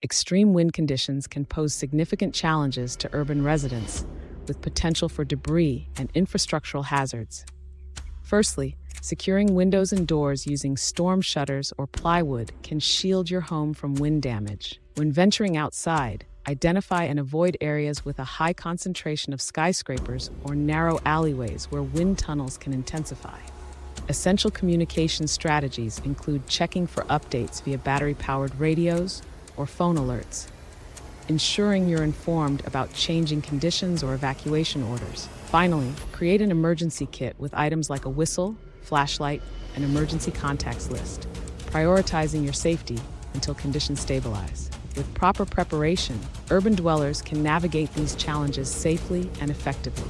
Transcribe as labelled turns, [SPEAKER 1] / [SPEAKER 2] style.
[SPEAKER 1] Extreme wind conditions can pose significant challenges to urban residents, with potential for debris and infrastructural hazards. Firstly, securing windows and doors using storm shutters or plywood can shield your home from wind damage. When venturing outside, identify and avoid areas with a high concentration of skyscrapers or narrow alleyways where wind tunnels can intensify. Essential communication strategies include checking for updates via battery-powered radios or phone alerts, ensuring you're informed about changing conditions or evacuation orders. Finally, create an emergency kit with items like a whistle, flashlight, and emergency contacts list, prioritizing your safety until conditions stabilize. With proper preparation, urban dwellers can navigate these challenges safely and effectively.